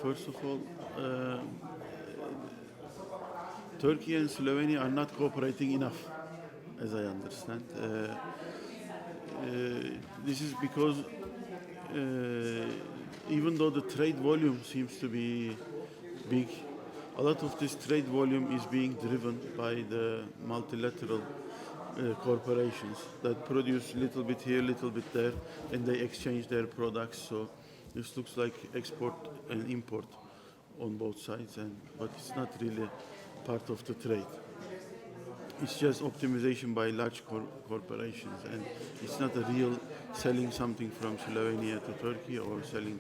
first of all, Turkey and Slovenia are not cooperating enough, as I understand. This is because even though the trade volume seems to be big, a lot of this trade volume is being driven by the multilateral corporations that produce little bit here, little bit there, and they exchange their products. So this looks like export and import on both sides, but it's not really part of the trade. It's just optimization by large corporations, and it's not a real selling something from Slovenia to Turkey or selling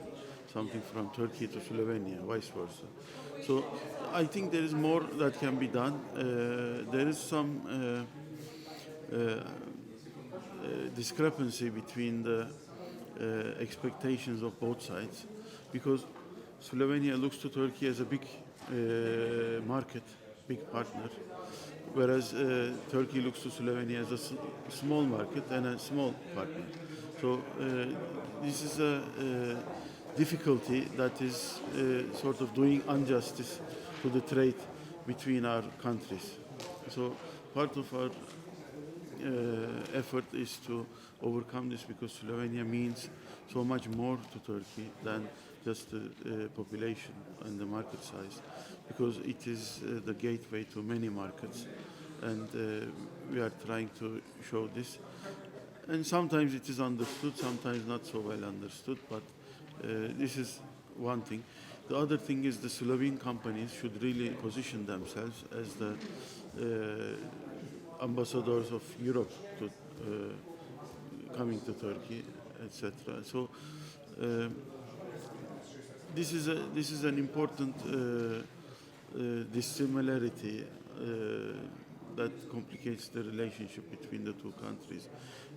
something from Turkey to Slovenia, vice versa. So I think there is more that can be done. There is some discrepancy between the expectations of both sides, because Slovenia looks to Turkey as a big market, big partner, whereas Turkey looks to Slovenia as a small market and a small partner. So this is a difficulty that is sort of doing injustice to the trade between our countries. So part of our effort is to overcome this, because Slovenia means so much more to Turkey than just the population and the market size, because it is the gateway to many markets, and we are trying to show this. And sometimes it is understood, sometimes not so well understood, but this is one thing. The other thing is the Slovene companies should really position themselves as the ambassadors of Europe to coming to Turkey, etc. So this is an important dissimilarity that complicates the relationship between the two countries.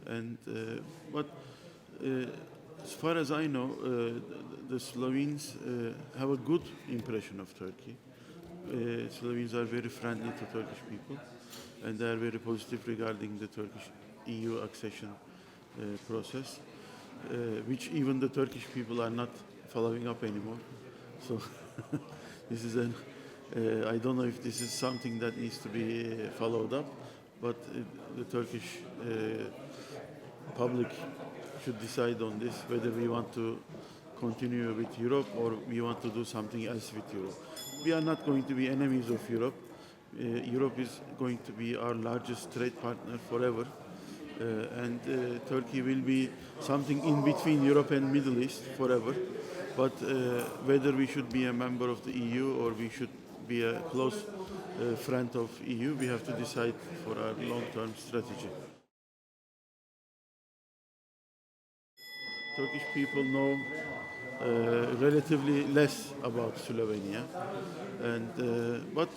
And but as far as I know, the Slovenes have a good impression of Turkey. Slovenes are very friendly to Turkish people, and they are very positive regarding the Turkish EU accession process, which even the Turkish people are not following up anymore. So this is I don't know if this is something that needs to be followed up, but the Turkish public should decide on this, whether we want to continue with Europe or we want to do something else with Europe. We are not going to be enemies of Europe. Europe is going to be our largest trade partner forever, and Turkey will be something in between Europe and Middle East forever. But whether we should be a member of the EU or we should be a close friend of EU, we have to decide for our long-term strategy. Turkish people know relatively less about Slovenia, and but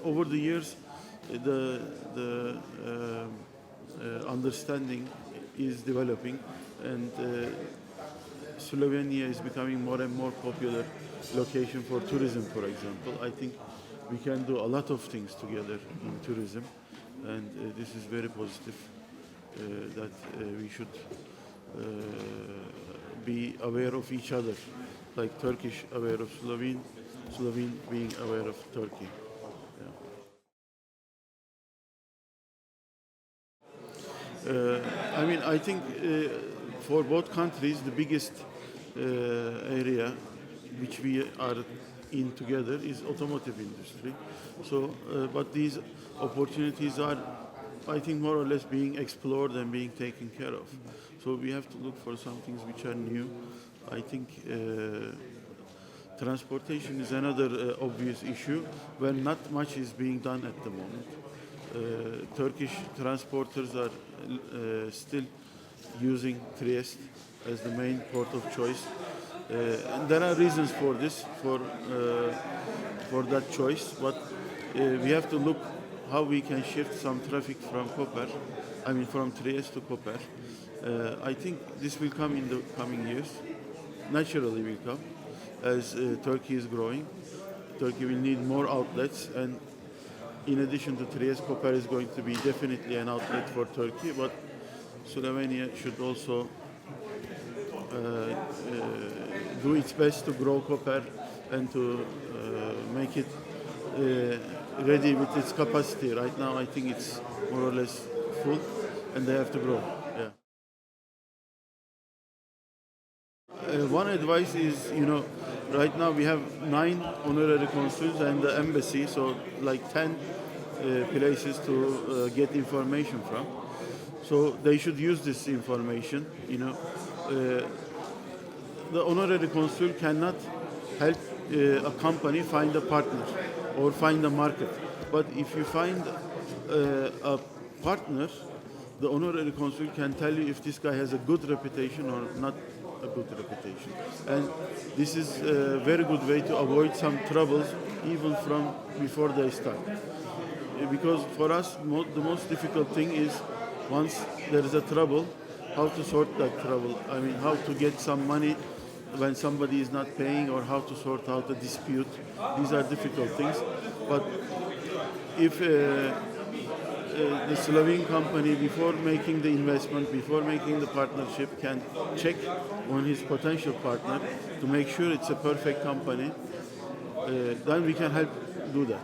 over the years the understanding is developing, and Slovenia is becoming more and more popular location for tourism, for example. I think we can do a lot of things together in tourism, and this is very positive that we should be aware of each other, like Turkish aware of Slovene, Slovene being aware of Turkey. I mean, I think for both countries, the biggest area which we are in together is automotive industry. So, but these opportunities are, I think, more or less being explored and being taken care of. So we have to look for some things which are new. I think transportation is another obvious issue where not much is being done at the moment. Turkish transporters are still using Trieste as the main port of choice. And there are reasons for this, for that choice, but we have to look how we can shift some traffic from from Trieste to Koper. I think this will come in the coming years, naturally will come, as Turkey is growing. Turkey will need more outlets, and in addition to Trieste, Koper is going to be definitely an outlet for Turkey, but Slovenia should also do its best to grow Koper and to make it ready with its capacity. Right now, I think it's more or less full, and they have to grow. Yeah. One advice is, right now we have 9 honorary consuls and the embassy, so like 10 places to get information from. So they should use this information. The honorary consul cannot help a company find a partner or find a market. But if you find a partner, the honorary consul can tell you if this guy has a good reputation or not a good reputation. And this is a very good way to avoid some troubles even from before they start. Because for us, the most difficult thing is once there is a trouble, how to sort that trouble. I mean, how to get some money when somebody is not paying, or how to sort out a dispute. These are difficult things. But if the Slovene company, before making the investment, before making the partnership, can check on his potential partner to make sure it's a perfect company, then we can help do that.